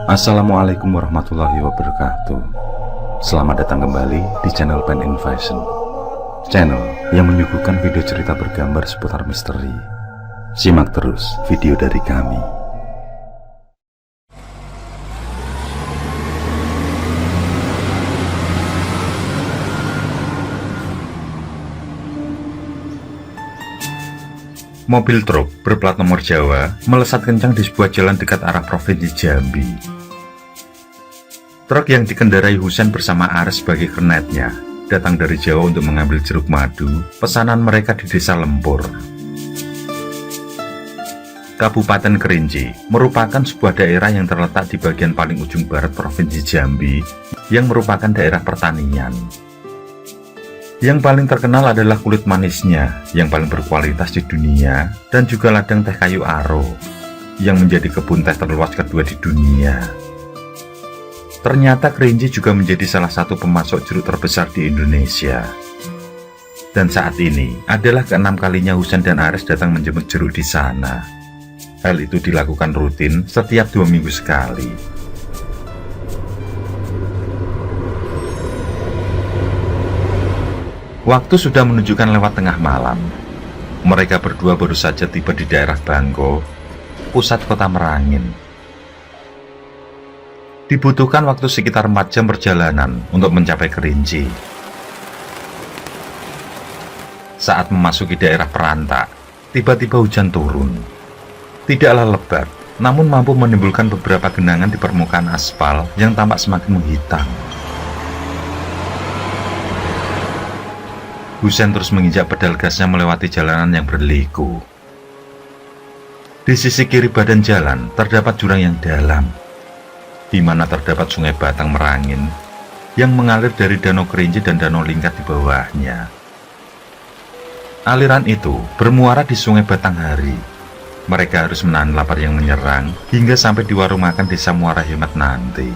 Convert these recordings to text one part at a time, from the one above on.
Assalamualaikum warahmatullahi wabarakatuh. Selamat datang kembali di channel Pen Invasion, channel yang menyuguhkan video cerita bergambar seputar misteri. Simak terus video dari kami. Mobil truk berplat nomor Jawa melesat kencang di sebuah jalan dekat arah Provinsi Jambi. Truk yang dikendarai Husein bersama Ares sebagai kernetnya datang dari Jawa untuk mengambil jeruk madu pesanan mereka di Desa Lempur, Kabupaten Kerinci, merupakan sebuah daerah yang terletak di bagian paling ujung barat Provinsi Jambi yang merupakan daerah pertanian. Yang paling terkenal adalah kulit manisnya yang paling berkualitas di dunia dan juga ladang teh kayu aro yang menjadi kebun teh terluas kedua di dunia. Ternyata Kerinci juga menjadi salah satu pemasok jeruk terbesar di Indonesia. Dan saat ini adalah keenam kalinya Husein dan Ares datang menjemput jeruk di sana. Hal itu dilakukan rutin setiap 2 minggu sekali. Waktu sudah menunjukkan lewat tengah malam. Mereka berdua baru saja tiba di daerah Bangko, pusat kota Merangin. Dibutuhkan waktu sekitar 4 jam perjalanan untuk mencapai Kerinci. Saat memasuki daerah Perantak, tiba-tiba hujan turun. Tidaklah lebat, namun mampu menimbulkan beberapa genangan di permukaan aspal yang tampak semakin menghitam. Husein terus menginjak pedal gasnya melewati jalanan yang berliku. Di sisi kiri badan jalan terdapat jurang yang dalam, di mana terdapat sungai Batang Merangin yang mengalir dari Danau Kerinci dan Danau Lingkat di bawahnya. Aliran itu bermuara di sungai Batanghari. Mereka harus menahan lapar yang menyerang hingga sampai di warung makan Desa Muara Hemat nanti.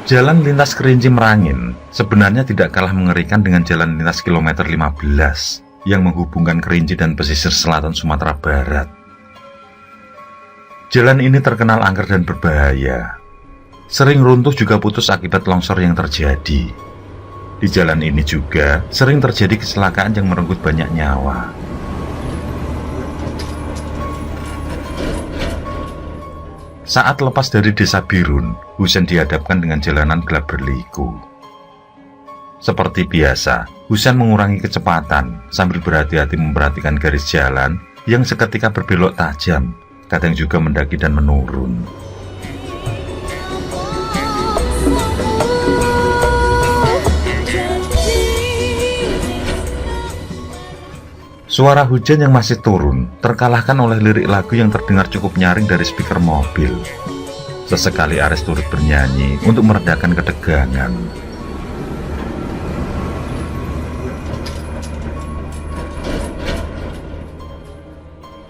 Jalan lintas Kerinci Merangin sebenarnya tidak kalah mengerikan dengan jalan lintas kilometer 15 yang menghubungkan Kerinci dan pesisir selatan Sumatera Barat. Jalan ini terkenal angker dan berbahaya. Sering runtuh juga putus akibat longsor yang terjadi. Di jalan ini juga sering terjadi kecelakaan yang merenggut banyak nyawa. Saat lepas dari Desa Birun, Husein dihadapkan dengan jalanan gelap berliku. Seperti biasa, Husein mengurangi kecepatan sambil berhati-hati memperhatikan garis jalan yang seketika berbelok tajam, kadang juga mendaki dan menurun. Suara hujan yang masih turun terkalahkan oleh lirik lagu yang terdengar cukup nyaring dari speaker mobil. Sesekali Ares turut bernyanyi untuk meredakan ketegangan.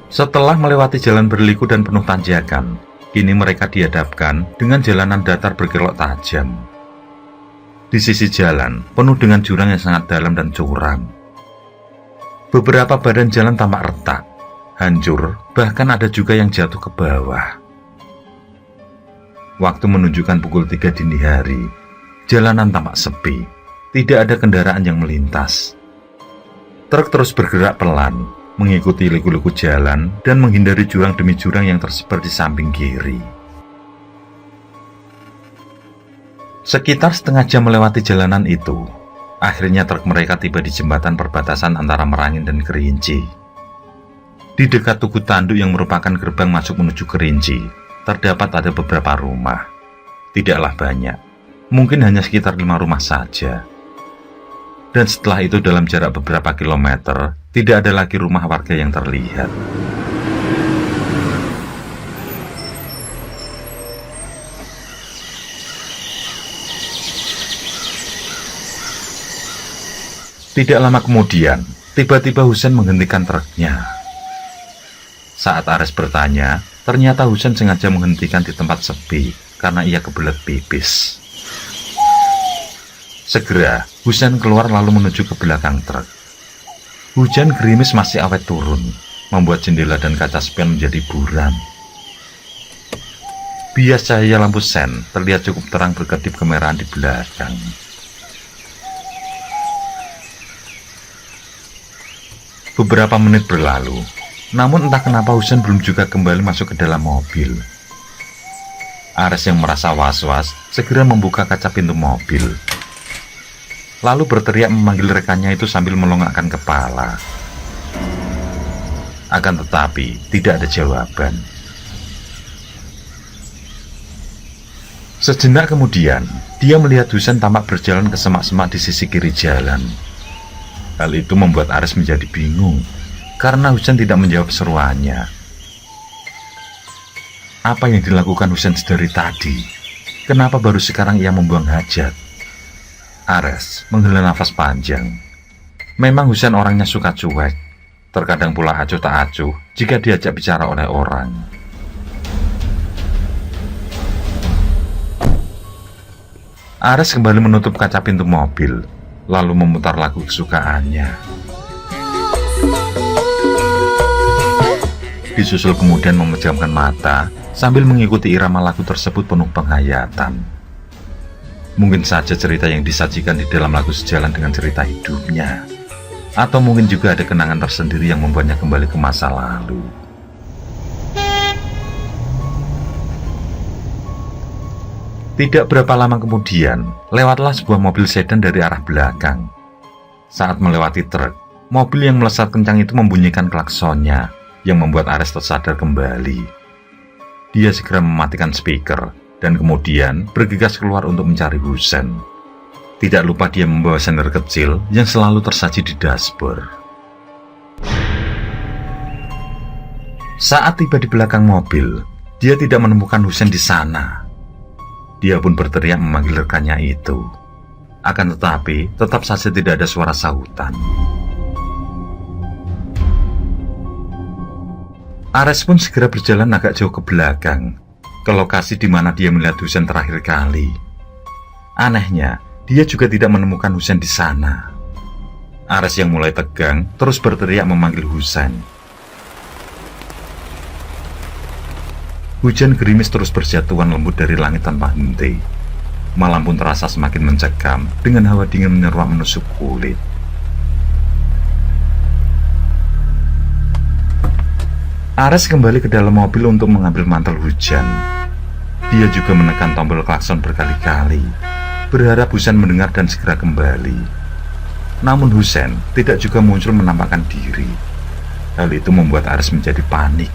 Setelah melewati jalan berliku dan penuh tanjakan, kini mereka dihadapkan dengan jalanan datar berkelok tajam. Di sisi jalan penuh dengan jurang yang sangat dalam dan curam. Beberapa badan jalan tampak retak, hancur, bahkan ada juga yang jatuh ke bawah. Waktu menunjukkan pukul 3 dini hari, jalanan tampak sepi, tidak ada kendaraan yang melintas. Truk terus bergerak pelan, mengikuti liku-liku jalan dan menghindari jurang demi jurang yang tersebar di samping kiri. Sekitar setengah jam melewati jalanan itu, akhirnya truk mereka tiba di jembatan perbatasan antara Merangin dan Kerinci. Di dekat Tugu Tanduk yang merupakan gerbang masuk menuju Kerinci, terdapat ada beberapa rumah. Tidaklah banyak, mungkin hanya sekitar 5 rumah saja. Dan setelah itu dalam jarak beberapa kilometer, tidak ada lagi rumah warga yang terlihat. Tidak lama kemudian, tiba-tiba Husein menghentikan truknya. Saat Ares bertanya, ternyata Husein sengaja menghentikan di tempat sepi karena ia kebelet pipis. Segera, Husein keluar lalu menuju ke belakang truk. Hujan gerimis masih awet turun, membuat jendela dan kaca spion menjadi buram. Bias cahaya lampu sen terlihat cukup terang berkedip kemerahan di belakang. Beberapa menit berlalu, namun entah kenapa Husen belum juga kembali masuk ke dalam mobil. Ares yang merasa was-was segera membuka kaca pintu mobil, lalu berteriak memanggil rekannya itu sambil melongakkan kepala. Akan tetapi tidak ada jawaban. Sejenak kemudian, dia melihat Husen tampak berjalan ke semak-semak di sisi kiri jalan. Hal itu membuat Ares menjadi bingung, karena Husen tidak menjawab seruannya. Apa yang dilakukan Husen dari tadi? Kenapa baru sekarang ia membuang hajat? Ares menghela nafas panjang. Memang Husen orangnya suka cuek, terkadang pula acuh tak acuh jika diajak bicara oleh orang. Ares kembali menutup kaca pintu mobil, lalu memutar lagu kesukaannya. Disusul kemudian memejamkan mata sambil mengikuti irama lagu tersebut penuh penghayatan. Mungkin saja cerita yang disajikan di dalam lagu sejalan dengan cerita hidupnya, atau mungkin juga ada kenangan tersendiri yang membuatnya kembali ke masa lalu. Tidak berapa lama kemudian, lewatlah sebuah mobil sedan dari arah belakang. Saat melewati truk, mobil yang melesat kencang itu membunyikan klaksonnya, yang membuat Ares tersadar kembali. Dia segera mematikan speaker, dan kemudian bergegas keluar untuk mencari Husen. Tidak lupa dia membawa senter kecil yang selalu tersaji di dashboard. Saat tiba di belakang mobil, dia tidak menemukan Husen di sana. Dia pun berteriak memanggil rekannya itu. Akan tetapi, tetap saja tidak ada suara sahutan. Ares pun segera berjalan agak jauh ke belakang, ke lokasi di mana dia melihat Husen terakhir kali. Anehnya, dia juga tidak menemukan Husen di sana. Ares yang mulai tegang terus berteriak memanggil Husen. Hujan gerimis terus berjatuhan lembut dari langit tanpa henti. Malam pun terasa semakin mencekam dengan hawa dingin menyeruak menusuk kulit. Ares kembali ke dalam mobil untuk mengambil mantel hujan. Dia juga menekan tombol klakson berkali-kali, berharap Husen mendengar dan segera kembali. Namun Husen tidak juga muncul menampakkan diri. Hal itu membuat Ares menjadi panik.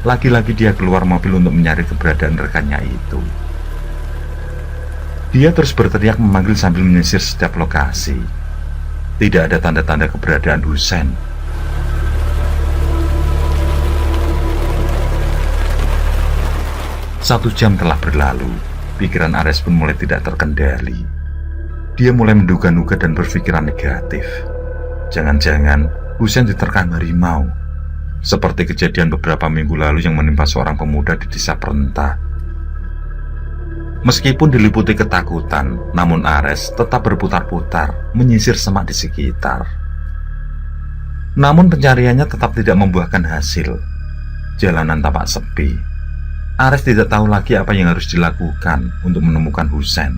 Lagi-lagi dia keluar mobil untuk mencari keberadaan rekannya itu. Dia terus berteriak memanggil sambil menyisir setiap lokasi. Tidak ada tanda-tanda keberadaan Husen. Satu jam telah berlalu, pikiran Ares pun mulai tidak terkendali. Dia mulai menduga-duga dan berpikiran negatif. Jangan-jangan Husen diterkam harimau, seperti kejadian beberapa minggu lalu yang menimpa seorang pemuda di desa Perenta. Meskipun diliputi ketakutan, namun Ares tetap berputar-putar menyisir semak di sekitar. Namun pencariannya tetap tidak membuahkan hasil. Jalanan tampak sepi. Ares tidak tahu lagi apa yang harus dilakukan untuk menemukan Husen.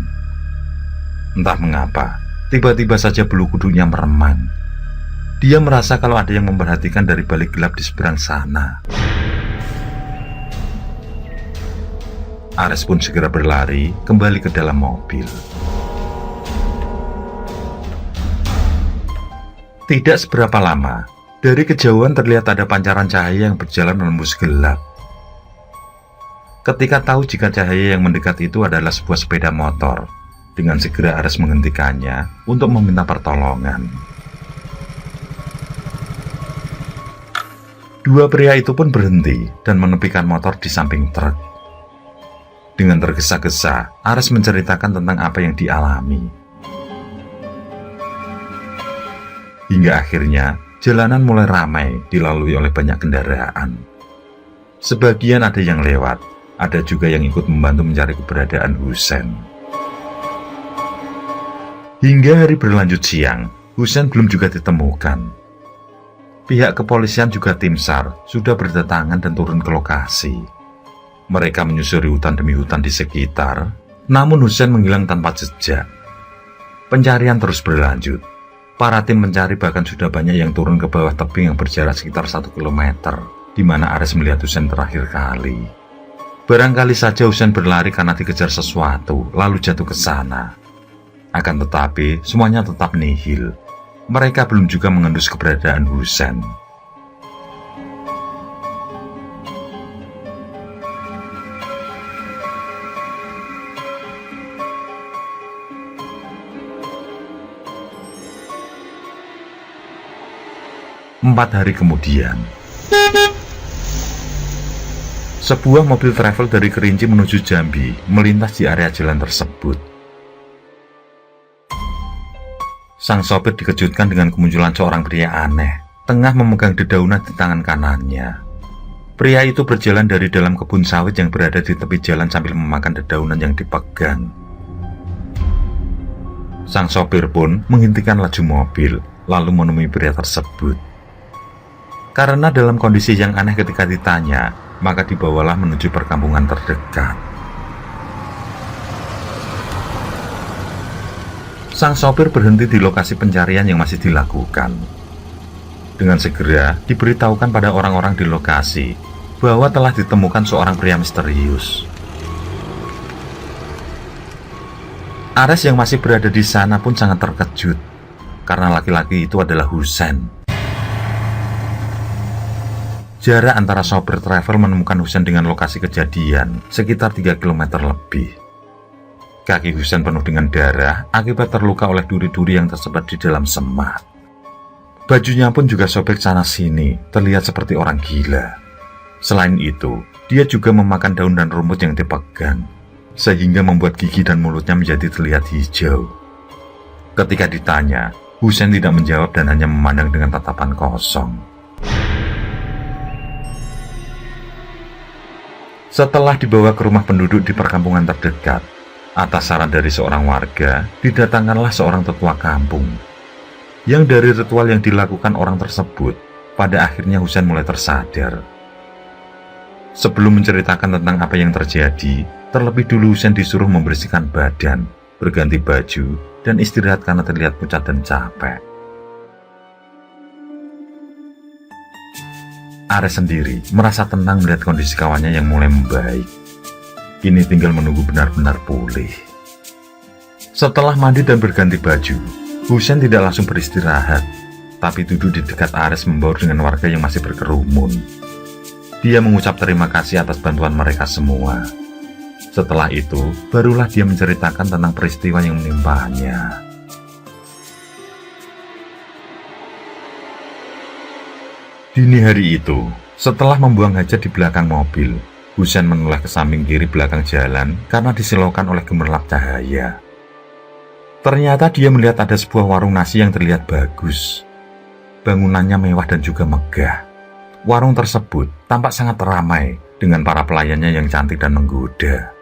Entah mengapa, tiba-tiba saja bulu kuduknya meremang. Dia merasa kalau ada yang memperhatikan dari balik gelap di seberang sana. Ares pun segera berlari kembali ke dalam mobil. Tidak seberapa lama, dari kejauhan terlihat ada pancaran cahaya yang berjalan menembus gelap. Ketika tahu jika cahaya yang mendekat itu adalah sebuah sepeda motor, dengan segera Ares menghentikannya untuk meminta pertolongan. Dua pria itu pun berhenti dan menepikan motor di samping truk. Dengan tergesa-gesa, Ares menceritakan tentang apa yang dialami. Hingga akhirnya, jalanan mulai ramai dilalui oleh banyak kendaraan. Sebagian ada yang lewat, ada juga yang ikut membantu mencari keberadaan Husen. Hingga hari berlanjut siang, Husen belum juga ditemukan. Pihak kepolisian juga tim SAR sudah berdatangan dan turun ke lokasi. Mereka menyusuri hutan demi hutan di sekitar, namun Husein menghilang tanpa jejak. Pencarian terus berlanjut. Para tim pencari bahkan sudah banyak yang turun ke bawah tebing yang berjarak sekitar 1 kilometer, di mana Ares melihat Husein terakhir kali. Barangkali saja Husein berlari karena dikejar sesuatu, lalu jatuh ke sana. Akan tetapi, semuanya tetap nihil. Mereka belum juga mengendus keberadaan Husein. Empat hari kemudian, sebuah mobil travel dari Kerinci menuju Jambi melintas di area jalan tersebut. Sang sopir dikejutkan dengan kemunculan seorang pria aneh, tengah memegang dedaunan di tangan kanannya. Pria itu berjalan dari dalam kebun sawit yang berada di tepi jalan sambil memakan dedaunan yang dipegang. Sang sopir pun menghentikan laju mobil, lalu menemui pria tersebut. Karena dalam kondisi yang aneh ketika ditanya, maka dibawalah menuju perkampungan terdekat. Sang sopir berhenti di lokasi pencarian yang masih dilakukan. Dengan segera diberitahukan pada orang-orang di lokasi bahwa telah ditemukan seorang pria misterius. Ares yang masih berada di sana pun sangat terkejut, karena laki-laki itu adalah Husein. Jarak antara sopir travel menemukan Husein dengan lokasi kejadian sekitar 3 km lebih. Kaki Husein penuh dengan darah akibat terluka oleh duri-duri yang tersebar di dalam semak. Bajunya pun juga sobek sana-sini, terlihat seperti orang gila. Selain itu, dia juga memakan daun dan rumput yang dipegang, sehingga membuat gigi dan mulutnya menjadi terlihat hijau. Ketika ditanya, Husein tidak menjawab dan hanya memandang dengan tatapan kosong. Setelah dibawa ke rumah penduduk di perkampungan terdekat, atas saran dari seorang warga, didatangkanlah seorang tetua kampung. Yang dari ritual yang dilakukan orang tersebut, pada akhirnya Husein mulai tersadar. Sebelum menceritakan tentang apa yang terjadi, terlebih dulu Husein disuruh membersihkan badan, berganti baju, dan istirahat karena terlihat pucat dan capek. Ares sendiri merasa tenang melihat kondisi kawannya yang mulai membaik. Kini tinggal menunggu benar-benar pulih. Setelah mandi dan berganti baju, Husein tidak langsung beristirahat, tapi duduk di dekat Ares membaur dengan warga yang masih berkerumun. Dia mengucap terima kasih atas bantuan mereka semua. Setelah itu, barulah dia menceritakan tentang peristiwa yang menimpanya. Dini hari itu, setelah membuang hajat di belakang mobil, Husein menoleh ke samping kiri belakang jalan karena disilaukan oleh gemerlap cahaya. Ternyata dia melihat ada sebuah warung nasi yang terlihat bagus. Bangunannya mewah dan juga megah. Warung tersebut tampak sangat ramai dengan para pelayannya yang cantik dan menggoda.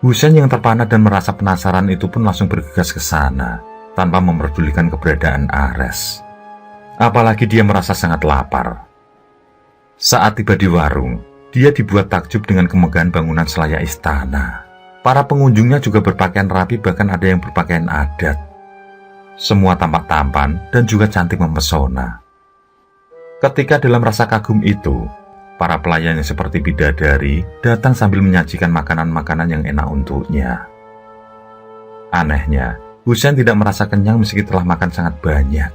Husein yang terpana dan merasa penasaran itu pun langsung bergegas ke sana, tanpa memperdulikan keberadaan Ares. Apalagi dia merasa sangat lapar. Saat tiba di warung, dia dibuat takjub dengan kemegahan bangunan selayak istana. Para pengunjungnya juga berpakaian rapi, bahkan ada yang berpakaian adat. Semua tampak tampan dan juga cantik mempesona. Ketika dalam rasa kagum itu, para pelayan yang seperti bidadari datang sambil menyajikan makanan-makanan yang enak untuknya. Anehnya, Husein tidak merasa kenyang meski telah makan sangat banyak.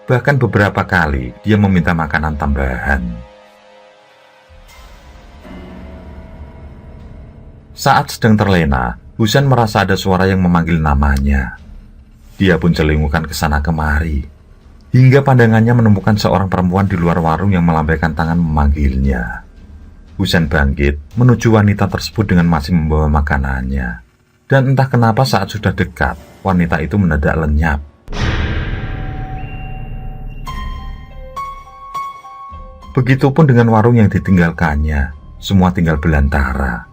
Bahkan beberapa kali dia meminta makanan tambahan. Saat sedang terlena, Husein merasa ada suara yang memanggil namanya. Dia pun celingukan ke sana kemari, hingga pandangannya menemukan seorang perempuan di luar warung yang melambaikan tangan memanggilnya. Husein bangkit menuju wanita tersebut dengan masih membawa makanannya. Dan entah kenapa saat sudah dekat, wanita itu mendadak lenyap. Begitupun dengan warung yang ditinggalkannya, semua tinggal belantara.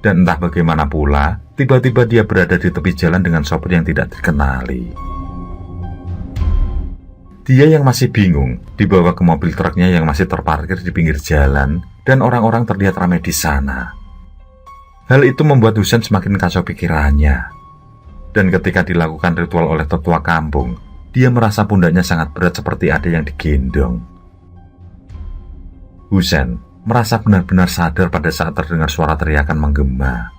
Dan entah bagaimana pula, tiba-tiba dia berada di tepi jalan dengan sopir yang tidak dikenali. Dia yang masih bingung dibawa ke mobil truknya yang masih terparkir di pinggir jalan dan orang-orang terlihat ramai di sana. Hal itu membuat Husein semakin kacau pikirannya. Dan ketika dilakukan ritual oleh tetua kampung, dia merasa pundaknya sangat berat seperti ada yang digendong. Husein merasa benar-benar sadar pada saat terdengar suara teriakan menggema.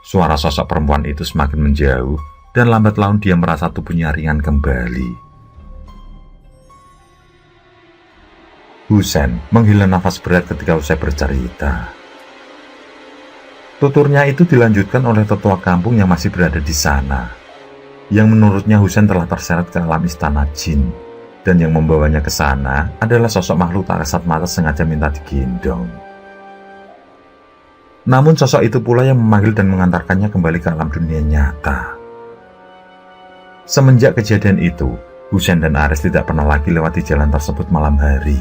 Suara sosok perempuan itu semakin menjauh dan lambat laun dia merasa tubuhnya ringan kembali. Husein menghela nafas berat ketika usai bercerita. Tuturnya itu dilanjutkan oleh tetua kampung yang masih berada di sana, yang menurutnya Husein telah terseret ke alam istana jin, dan yang membawanya ke sana adalah sosok makhluk tak kasat mata sengaja minta digendong. Namun sosok itu pula yang memanggil dan mengantarkannya kembali ke alam dunia nyata. Semenjak kejadian itu, Husein dan Ares tidak pernah lagi lewati jalan tersebut malam hari.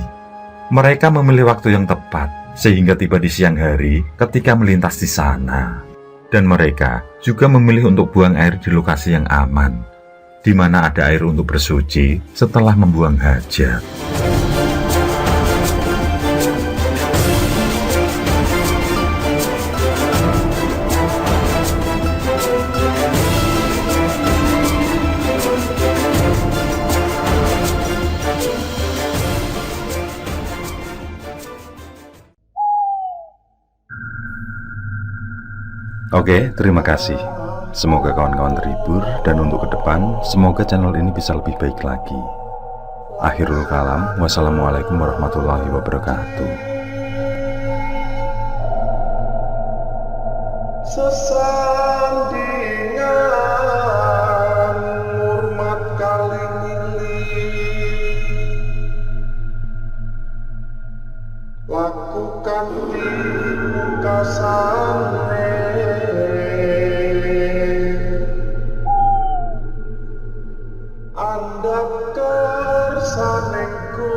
Mereka memilih waktu yang tepat, sehingga tiba di siang hari ketika melintas di sana. Dan mereka juga memilih untuk buang air di lokasi yang aman, di mana ada air untuk bersuci setelah membuang hajat. Oke, terima kasih. Semoga kawan-kawan terhibur, dan untuk ke depan, semoga channel ini bisa lebih baik lagi. Akhirul kalam, wassalamualaikum warahmatullahi wabarakatuh. Sesandingan hormat kali lakukan di muka sana Anda kersanengku